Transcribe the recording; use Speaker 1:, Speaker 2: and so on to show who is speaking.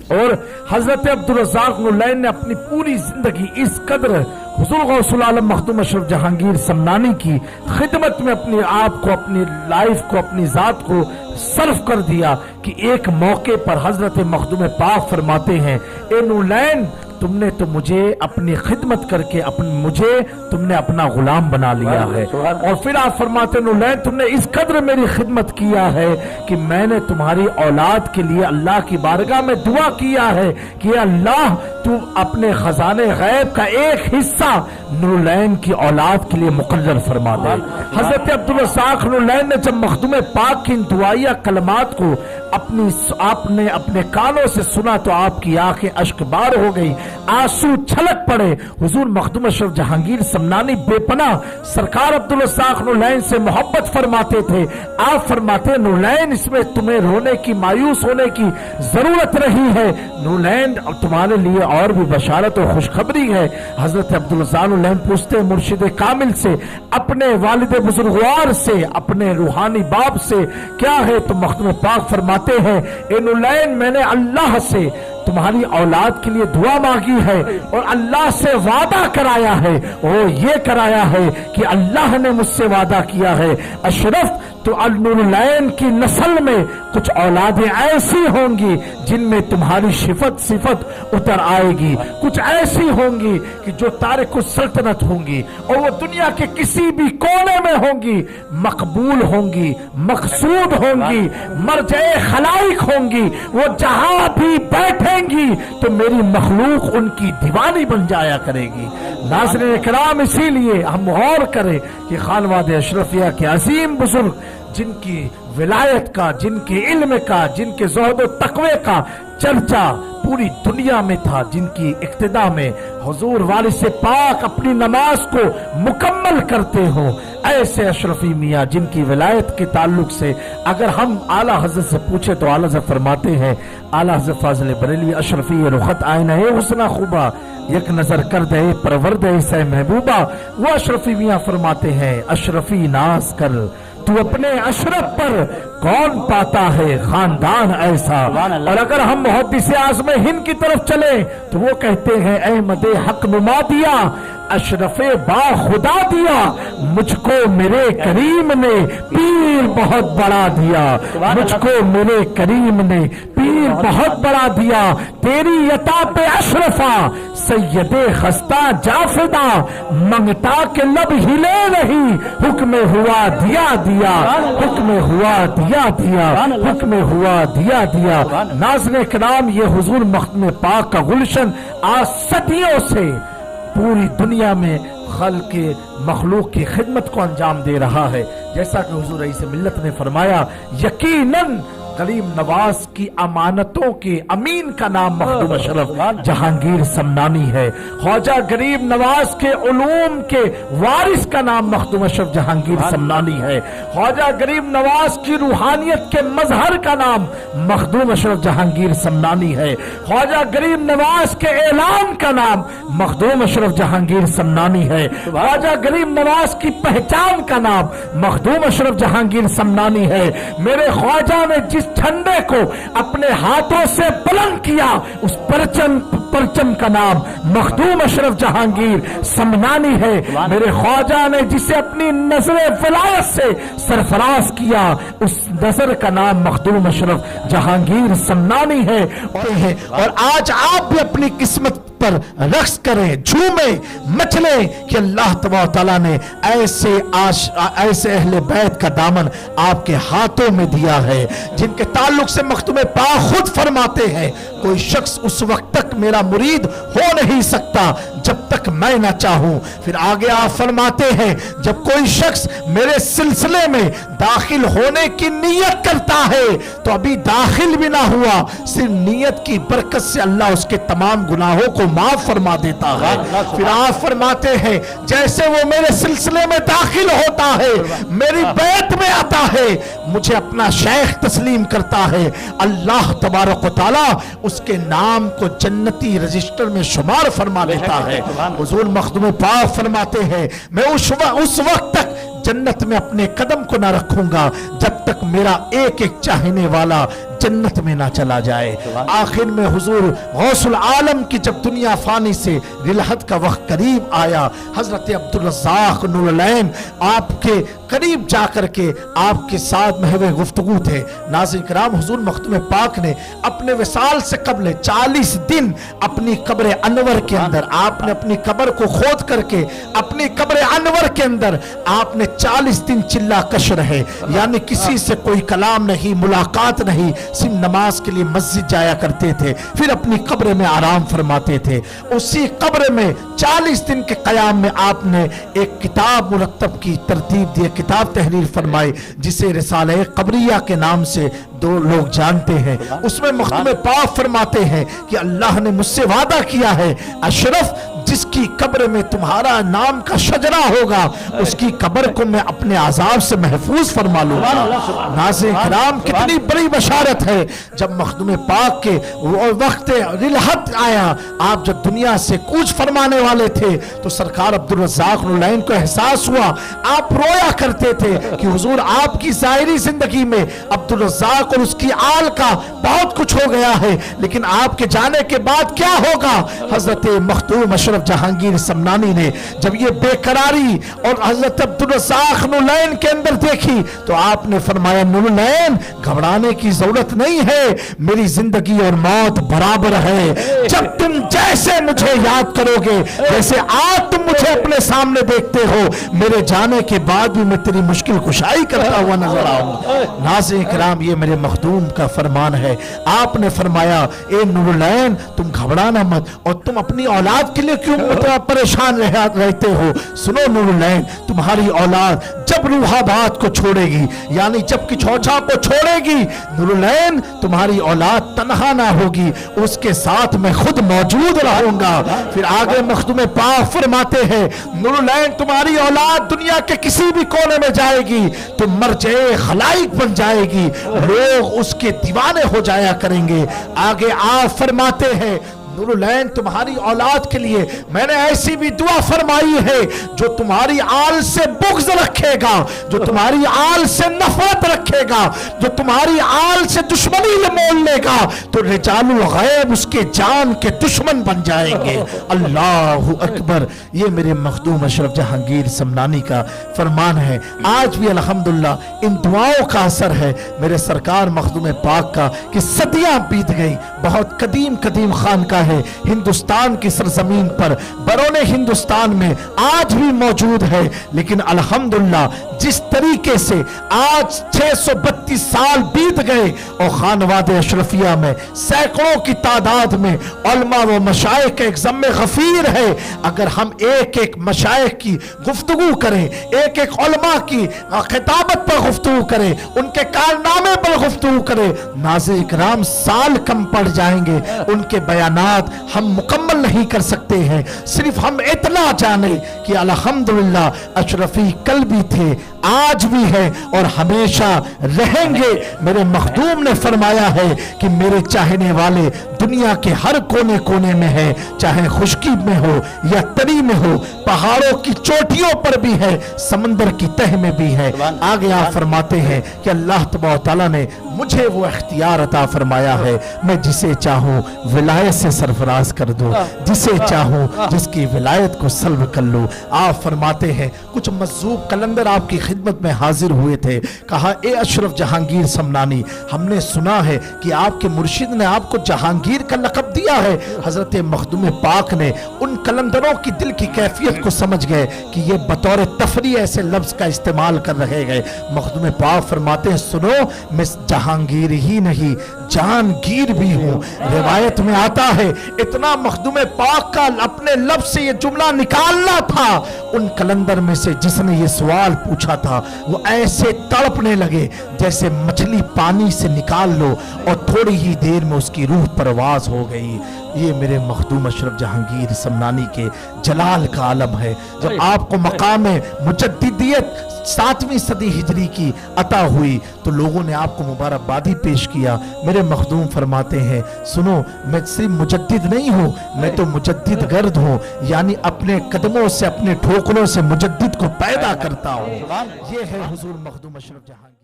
Speaker 1: اور حضرت عبدالرزاق نورلین نے اپنی پوری زندگی اس قدر حضور غوث العالم مخدوم اشرف جہانگیر سمنانی کی خدمت میں اپنے آپ کو، اپنی لائف کو، اپنی ذات کو صرف کر دیا کہ ایک موقع پر حضرت مخدوم پاک فرماتے ہیں، اے نورلین تم نے تو مجھے اپنی خدمت کر کے مجھے تم نے اپنا غلام بنا لیا ہے۔ اور پھر آپ فرماتے نورلین تم نے اس قدر میری خدمت کیا ہے کہ میں نے تمہاری اولاد کے لیے اللہ کی بارگاہ میں دعا کیا ہے کہ اللہ تو اپنے خزانے غیب کا ایک حصہ نورلین کی اولاد کے لیے مقرر فرما دے۔ حضرت عبدالرزاق نورلین نے جب مخدوم پاک کی ان دعائیہ کلمات کو آپ نے اپنے کانوں سے سنا تو آپ کی آنکھیں اشک بار ہو گئی، آنسو چھلک پڑے۔ حضور مخدوم اشرف جہانگیر سمنانی بے پناہ سرکار عبدالرزاق نورلین سے محبت فرماتے تھے۔ آپ فرماتے نورلین اس میں تمہیں رونے کی، مایوس ہونے کی ضرورت نہیں ہے، نورلین تمہارے لیے اور بھی بشارت و خوشخبری ہے۔ حضرت عبدالرزاق نورلین پوچھتے مرشد کامل سے، اپنے والد بزرگوار سے، اپنے روحانی باپ سے کیا ہے؟ تو مخدوم پاک فرماتے ہیں اے نورلین میں نے اللہ سے تمہاری اولاد کے لیے دعا مانگی ہے اور اللہ سے وعدہ کرایا ہے، وہ یہ کرایا ہے کہ اللہ نے مجھ سے وعدہ کیا ہے اشرف تو نورلین کی نسل میں کچھ اولادیں ایسی ہوں گی جن میں تمہاری صفت اتر آئے گی، کچھ ایسی ہوں گی کہ جو تارک السلطنت ہوں گی اور وہ دنیا کے کسی بھی کونے میں ہوں گی، مقبول ہوں گی، مقصود ہوں گی، مرجع خلائق ہوں گی، وہ جہاں بھی بیٹھیں گی تو میری مخلوق ان کی دیوانی بن جایا کرے گی۔ ناظرین کرام اسی لیے ہم غور کریں کہ خانواد اشرفیہ کے عظیم بزرگ جن کی ولایت کا، جن کے علم کا، جن کے زہد و تقوی کا چرچا پوری دنیا میں تھا، جن کی اقتدا میں حضور وارث پاک اپنی نماز کو مکمل کرتے ہوں، ایسے اشرفی میاں جن کی ولایت کے تعلق سے اگر ہم اعلیٰ حضرت سے پوچھے تو اعلیٰ حضرت فرماتے ہیں، اعلیٰ حضرت فاضل بریلوی اشرفی رخت آئینہ حسنہ خوبہ یک نظر کر دے پرورد سے محبوبہ، وہ اشرفی میاں فرماتے ہیں اشرفی ناز کر تو اپنے اشرف پر کون پاتا ہے خاندان ایسا۔ اور اگر ہم محدث اعظم ہند کی طرف چلیں تو وہ کہتے ہیں احمد حق نما دیا اشرف با خدا دیا، مجھ کو میرے کریم نے پیر بہت بڑا دیا، مجھ کو میرے کریم نے پیر بہت بڑا دیا، تیری عطا پہ اشرفا سید خستہ جافدہ، منگتا کہ لب ہلے نہیں، حکم ہوا دیا دیا، حکم ہوا دیا دیا، حکم ہوا دیا دیا۔ ناظرین کرام یہ حضور مخدوم پاک کا گلشن آج صدیوں سے پوری دنیا میں خلق مخلوق کی خدمت کو انجام دے رہا ہے۔ جیسا کہ حضور رئیس ملت نے فرمایا یقیناً غریب نواز کی امانتوں کے امین کا نام مخدوم اشرف جہانگیر سمنانی ہے، خواجہ غریب نواز کے علوم کے وارث کا نام مخدوم اشرف جہانگیر سمنانی ہے، خواجہ غریب نواز کی روحانیت کے مظہر کا نام مخدوم اشرف جہانگیر سمنانی ہے، خواجہ غریب نواز کے اعلان کا نام مخدوم اشرف جہانگیر سمنانی ہے، خواجہ غریب نواز کی پہچان کا نام مخدوم اشرف جہانگیر سمنانی ہے۔ میرے خواجہ نے جس جھنڈے کو اپنے ہاتھوں سے بلند کیا اس پرچم کا نام مخدوم اشرف جہانگیر سمنانی ہے۔ میرے خواجہ نے جسے اپنی نظر ولایت سے سرفراز کیا اس نظر کا نام مخدوم اشرف جہانگیر سمنانی ہے۔ اور آج آپ بھی اپنی قسمت پر رقص کریں، جھومیں، مچلیں کہ اللہ تبارک و تعالیٰ نے ایسے اہل بیت کا دامن آپ کے ہاتھوں میں دیا ہے جن کے تعلق سے مخدوم پاک خود فرماتے ہیں کوئی شخص اس وقت تک میرا مرید ہو نہیں سکتا جب تک میں نہ چاہوں۔ پھر آگے آپ فرماتے ہیں جب کوئی شخص میرے سلسلے میں داخل ہونے کی نیت کرتا ہے تو ابھی داخل بھی نہ ہوا، صرف نیت کی برکت سے اللہ اس کے تمام گناہوں کو معاف فرما دیتا ہے۔ پھر آپ فرماتے ہیں جیسے وہ میرے سلسلے میں داخل ہوتا ہے، میری بیت میں آتا ہے، مجھے اپنا شیخ تسلیم کرتا ہے، اللہ تبارک و تعالیٰ اس کے نام کو جنتی رجسٹر میں شمار فرما لیتا ہے۔ حضور مخدوم پاک فرماتے ہیں میں اس وقت تک جنت میں اپنے قدم کو نہ رکھوں گا جب تک میرا ایک ایک چاہنے والا जन्नत में ना चला जाए। आखिर में हुजूर गौसुल आलम की जब दुनिया फानी से रिलहत का वक्त करीब आया, हजरत अब्दुल रज़्ज़ाक़ नूरुल-ऐन आपके करीब जाकर के आपके साथ महवे गुफ्तगू थे। नाज़रीन किराम, हुजूर मखदूम पाक ने अपने विसाल से कबल 40 दिन अपनी कब्र अनवर के अंदर, आपने अपनी कब्र को खोद करके अपनी कब्र अनवर के अंदर आपने 40 दिन चिल्ला कश रहे, यानी किसी से कोई कलाम नहीं, मुलाकात नहीं, सिर्फ नमाज के लिए मस्जिद जाया करते थे, फिर अपनी कब्र में आराम फरमाते थे। उसी कब्र में 40 दिन के कयाम में आपने एक किताब मुरत्तब की तरतीब दी, किताब तहरीर फरमाई, जिसे रिसाले कब्रिया के नाम से दो लोग जानते हैं। उसमें मखदूम पाक फरमाते हैं कि अल्लाह ने मुझसे वादा किया है, अशरफ जिसकी कब्र में तुम्हारा नाम का शजरा होगा, उसकी कब्र को मैं अपने आजाब से महफूज फरमा लूंगा। नाज़रीन किराम, कितनी बड़ी बशारत है। जब मखदूम पाक के वो वक्त रिलहत आया, आप जब दुनिया से कूच फरमाने वाले थे, तो सरकार अब्दुल रज़्ज़ाक़ नूरुल-ऐन को एहसास हुआ। आप रोया करते थे कि हुजूर आपकी ज़ाहिरी जिंदगी में अब्दुल रज़्ज़ाक़ और उसकी आल का बहुत कुछ हो गया है, लेकिन आपके जाने के बाद क्या होगा। हजरत मखदूम अशरफ जहांगीर समनानी ने जब ये बेकरारी और हजरत अब्दुल रज़्ज़ाक़ नूरुल-ऐन के अंदर देखी, तो आपने फरमाया, नूरुल-ऐन घबराने की जरूरत नहीं है, मेरी जिंदगी और मौत बराबर है। जब तुम जैसे मुझे याद करोगे, जैसे आज तुम मुझे अपने सामने देखते हो, मेरे जाने के बाद भी मैं तेरी मुश्किल कुशाई करता हुआ नजर आऊंगा। नाज़रीन किराम, ये मेरे मखदूम का फरमान है। आपने फरमाया, ए नूरुल-ऐन तुम घबराना मत, और तुम अपनी औलाद के लिए क्यों परेशान रहते हो। सुनो नूरुल-ऐन, तुम्हारी औलाद जब रूहाबाद को छोड़ेगी, यानी जब किचौचा को छोड़ेगी, नूरुल-ऐन तुम्हारी औलाद तन्हा ना होगी, उसके साथ मैं खुद मौजूद रहूंगा। फिर आगे मखदूम पाक फरमाते हैं, नूरुल-ऐन तुम्हारी औलाद दुनिया के किसी भी कोने में जाएगी तो मरजे खलाइक बन जाएगी, लोग उसके दीवाने हो जाया करेंगे। आगे आप फरमाते हैं, नूरुल-ऐन तुम्हारी औलाद के लिए मैंने ऐसी भी दुआ फरमाई है, जो तुम्हारी आल से बुग़्ज़ रखेगा, जो तुम्हारी आल से नफरत रखेगा, जो तुम्हारी आल से दुश्मनी मोल लेगा, तो रिजालुल गैब उसके जान के दुश्मन बन जाएंगे। अल्लाहु अकबर। ये मेरे मखदूम अशरफ जहांगीर समनानी का फरमान है। आज भी अल्हम्दुलिल्लाह इन दुआओं का असर है मेरे सरकार मखदूम पाक का, कि सदियां बीत गई, बहुत कदीम कदीम खानका है हिंदुस्तान की सरजमीन पर, बरोने हिंदुस्तान में आज भी मौजूद है। लेकिन अल्हम्दुलिल्लाह जिस तरीके से आज 632 साल बीत गए और खानवादे अशरफिया में सैकड़ों की तादाद में उलमा व मशाइख एक ज़म्मे गफीर है। अगर हम एक एक मशाइख की गुफ्तगू करें, एक एक उलमा की खिताबत पर गुफ्तगू करें, उनके कारनामे पर गुफ्तगू करें, नाज़रीन किराम साल कम पड़ जाएंगे। उनके बयानात हम मुकम्मल नहीं कर सकते हैं। सिर्फ हम इतना जाने कि अल्हम्दुलिल्लाह अशरफी कल भी थे, आज भी है और हमेशा रहेंगे। मेरे मखदूम ने फरमाया है कि मेरे चाहने वाले दुनिया के हर कोने कोने में है, चाहे खुश्की में हो या तरी में हो, पहाड़ों की चोटियों पर भी है, समंदर की तह में भी है। आगे आप फरमाते हैं कि अल्लाह तबारक व तआला ने मुझे वो इख्तियार अता फरमाया है, मैं जिसे चाहूं विलायत से सरफराज कर दूं, जिसे चाहूं जिसकी विलायत को सल्ब कर लूं। आप फरमाते हैं, कुछ मज़्ज़ूब कलंदर आपकी खिदमत में हाजिर हुए थे, कहा, ए अशरफ जहांगीर समनानी, हमने सुना है कि आपके मुर्शिद ने आपको जहांगीर का लक़ब दिया है। हजरत मखदूम पाक ने उन कलंदरों की दिल की कैफियत को समझ गए कि ये बतौर तफरी ऐसे लफ्ज का इस्तेमाल कर रहे गए। मखदूम पाक फरमाते हैं, सुनो, मैं जहांगीर ही नहीं जहांगीर भी हूँ। रिवायत में आता है, इतना मखदूम पाक का अपने लफ्ज से ये जुमला निकालना था, उन कलंदर में से जिसने ये सवाल पूछा था वो ऐसे तड़पने लगे जैसे मछली पानी से निकाल लो और थोड़ी ही देर में उसकी रूह परवाज हो गई। ये मेरे मखदूम अशरफ जहांगीर समनानी के जलाल का आलम है। जब आपको मकाम मुजद्दिदियत 7वीं सदी हिजरी की अता हुई तो लोगों ने आपको मुबारकबादी पेश किया। मेरे मखदूम फरमाते हैं, सुनो, मैं सिर्फ मुजद्दिद नहीं हूँ, मैं तो मुजद्दिद गर्द हूँ, यानी अपने कदमों से अपने ठोकरों से मुजद्दिद को पैदा करता हूँ। ये है हुजूर मखदूम अशरफ जहांगीर।